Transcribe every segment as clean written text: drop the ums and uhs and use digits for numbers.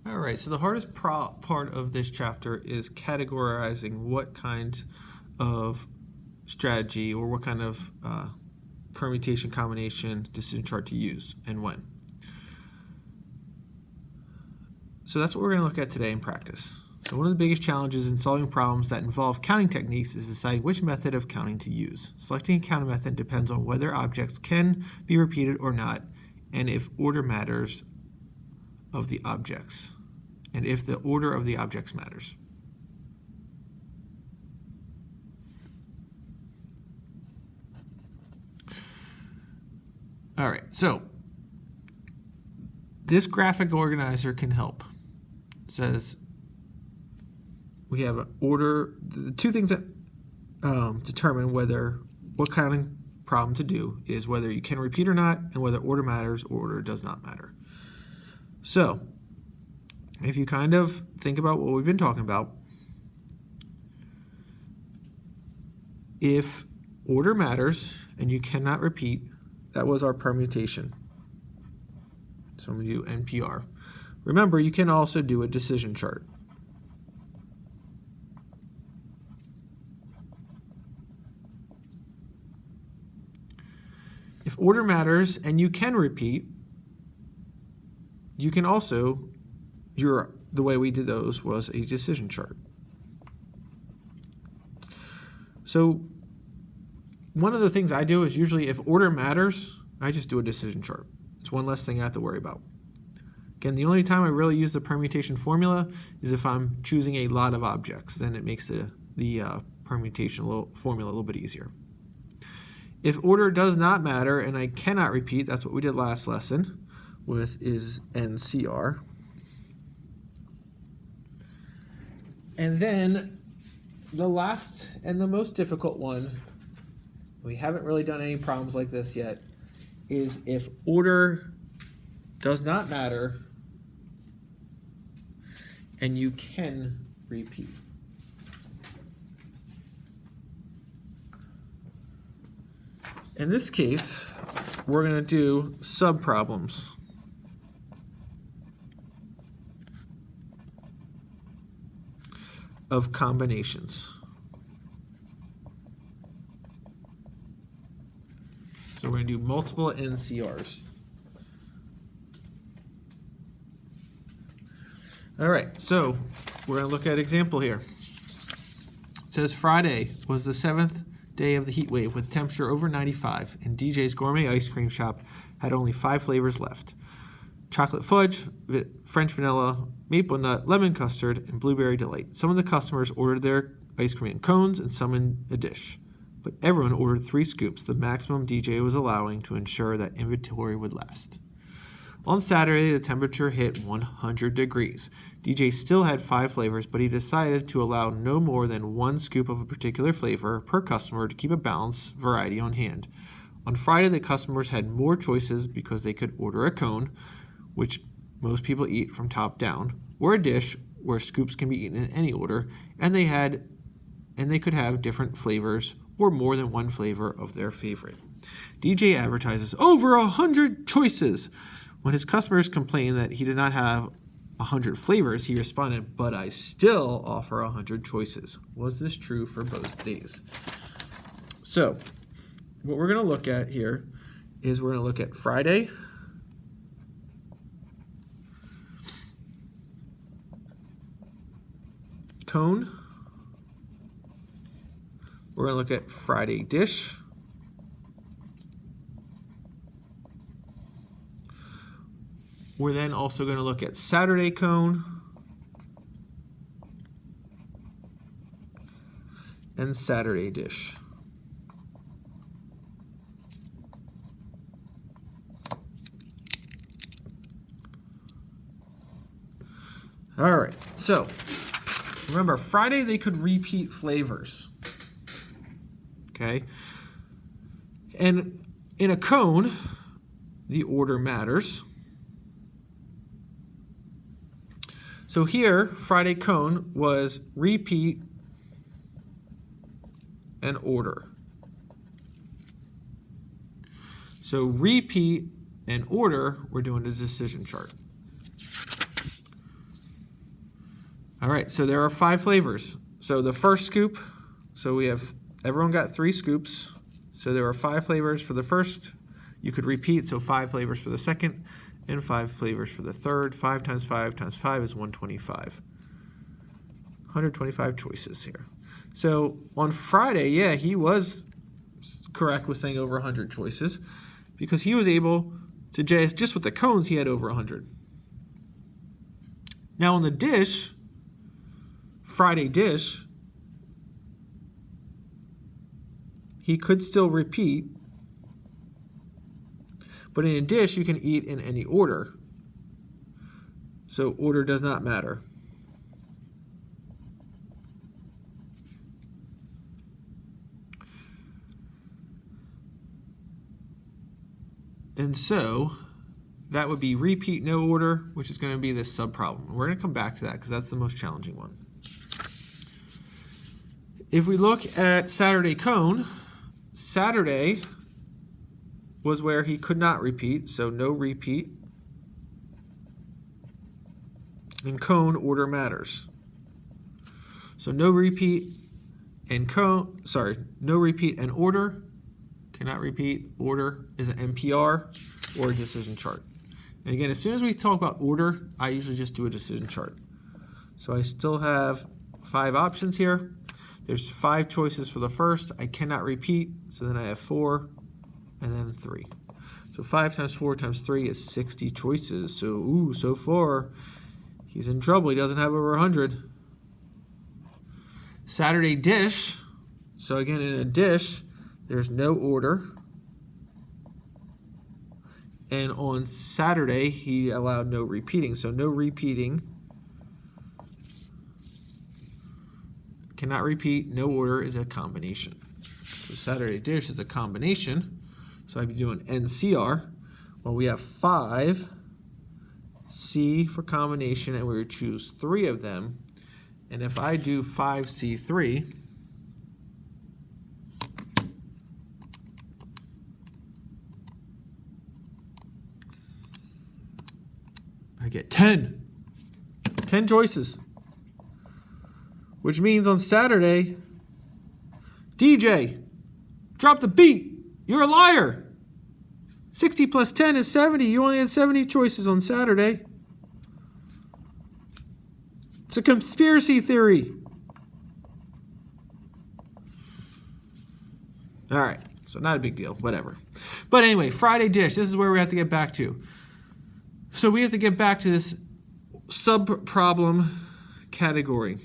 All right, so the hardest part of this chapter is categorizing what kind of strategy or what kind of permutation combination decision chart to use and when. So that's what we're going to look at today in practice. So one of the biggest challenges in solving problems that involve counting techniques is deciding which method of counting to use. Selecting a counting method depends on whether objects can be repeated or not, and if order matters of the objects, and if the order of the objects matters. All right, so this graphic organizer can help. It says we have an order, the two things that determine what counting problem to do is whether you can repeat or not, and whether order matters or order does not matter. So if you kind of think about what we've been talking about, if order matters and you cannot repeat, that was our permutation. So I'm going to do NPR. Remember, you can also do a decision chart. If order matters and you can repeat, you can also, the way we did those was a decision chart. So one of the things I do is usually if order matters, I just do a decision chart. It's one less thing I have to worry about. Again, the only time I really use the permutation formula is if I'm choosing a lot of objects. Then it makes the permutation formula a little bit easier. If order does not matter and I cannot repeat, that's what we did last lesson with is NCR. And then the last and the most difficult one, we haven't really done any problems like this yet, is if order does not matter and you can repeat. In this case, we're going to do subproblems. Of combinations. So we're going to do multiple NCRs. All right, so we're going to look at example here. It says Friday was the 7th day of the heat wave with temperature over 95, and DJ's Gourmet Ice Cream Shop had only 5 flavors left: chocolate fudge, French vanilla, maple nut, lemon custard, and blueberry delight. Some of the customers ordered their ice cream in cones and some in a dish, but everyone ordered 3 scoops, the maximum DJ was allowing to ensure that inventory would last. On Saturday, the temperature hit 100 degrees. DJ still had 5 flavors, but he decided to allow no more than 1 scoop of a particular flavor per customer to keep a balanced variety on hand. On Friday, the customers had more choices because they could order a cone, which most people eat from top down, or a dish where scoops can be eaten in any order, and they could have different flavors or more than 1 flavor of their favorite. DJ advertises over 100 choices. When his customers complained that he did not have 100 flavors, he responded, "But I still offer 100 choices." Was this true for both days? So what we're going to look at here is we're going to look at Friday, cone. We're going to look at Friday dish. We're then also going to look at Saturday cone and Saturday dish. All right, so remember, Friday they could repeat flavors, okay? And in a cone, the order matters. So here, Friday cone was repeat and order. So repeat and order, we're doing a decision chart. All right, so there are 5 flavors. So the first scoop, so everyone got 3 scoops. So there are 5 flavors for the first. You could repeat, so 5 flavors for the second and 5 flavors for the third. 5 times 5 times 5 is 125. 125 choices here. So on Friday, yeah, he was correct with saying over 100 choices because he was able to just with the cones, he had over 100. Now on the dish, Friday dish, he could still repeat, but in a dish, you can eat in any order. So order does not matter. And so that would be repeat no order, which is going to be this sub-problem. We're going to come back to that because that's the most challenging one. If we look at Saturday cone, Saturday was where he could not repeat, so no repeat. And cone order matters. So no repeat and no repeat and order. Cannot repeat, order is an NPR or a decision chart. And again, as soon as we talk about order, I usually just do a decision chart. So I still have 5 options here. There's 5 choices for the first. I cannot repeat, so then I have 4 and then 3. So 5 times 4 times 3 is 60 choices. So, so far, he's in trouble. He doesn't have over 100. Saturday dish. So again, in a dish, there's no order. And on Saturday, he allowed no repeating. So no repeating. Cannot repeat. No order is a combination. So Saturday dish is a combination. So I'd be doing NCR. Well, we have 5. C for combination, and we would choose 3 of them. And if I do 5C3, I get 10 choices, which means on Saturday, DJ, drop the beat. You're a liar. 60 plus 10 is 70. You only had 70 choices on Saturday. It's a conspiracy theory. All right, so not a big deal, whatever. But anyway, Friday dish, this is where we have to get back to. So we have to get back to this sub-problem category.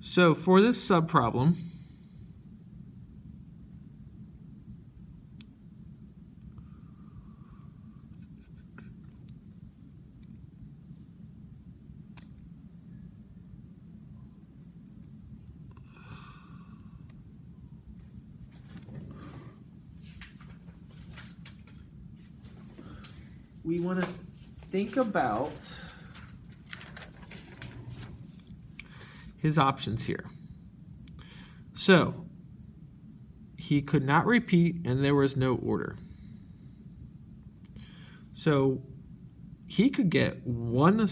So for this sub-problem, we want to think about his options here. So he could not repeat and there was no order. So he could get 3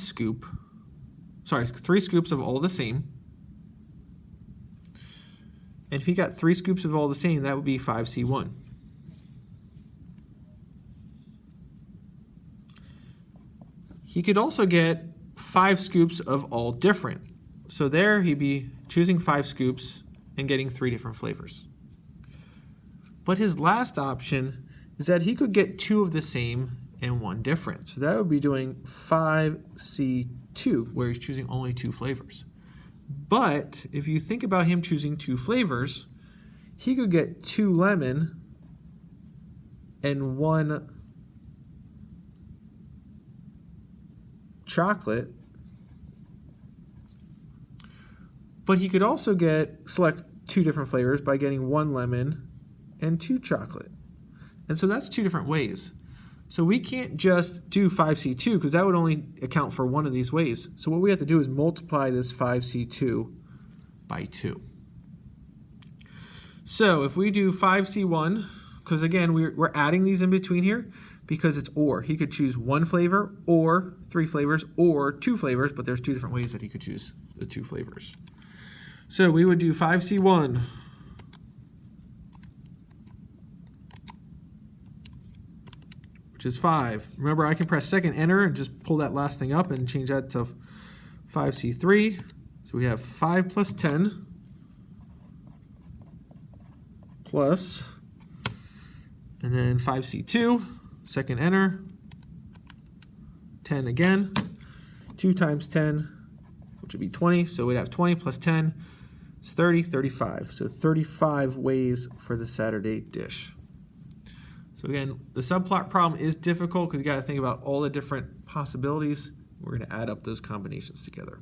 scoops of all the same. And if he got 3 scoops of all the same, that would be 5C1. He could also get 5 scoops of all different. So there he'd be choosing 5 scoops and getting 3 different flavors. But his last option is that he could get 2 of the same and 1 different. So that would be doing 5C2, where he's choosing only 2 flavors. But if you think about him choosing 2 flavors, he could get 2 lemon and 1 chocolate, but he could also select 2 different flavors by getting 1 lemon and 2 chocolate. And so that's 2 different ways. So we can't just do 5C2 because that would only account for one of these ways. So what we have to do is multiply this 5C2 by 2. So if we do 5C1, because again, we're adding these in between here, because it's or. He could choose one flavor or 3 flavors or 2 flavors, but there's 2 different ways that he could choose the 2 flavors. So we would do 5C1. Which is 5. Remember, I can press second enter and just pull that last thing up and change that to 5C3. So we have 5 plus 10 plus, and then 5C2, second enter, 10 again, 2 times 10, which would be 20. So we'd have 20 plus 10 is 30, 35. So 35 ways for the Saturday dish. So again, the subplot problem is difficult because you got to think about all the different possibilities. We're going to add up those combinations together.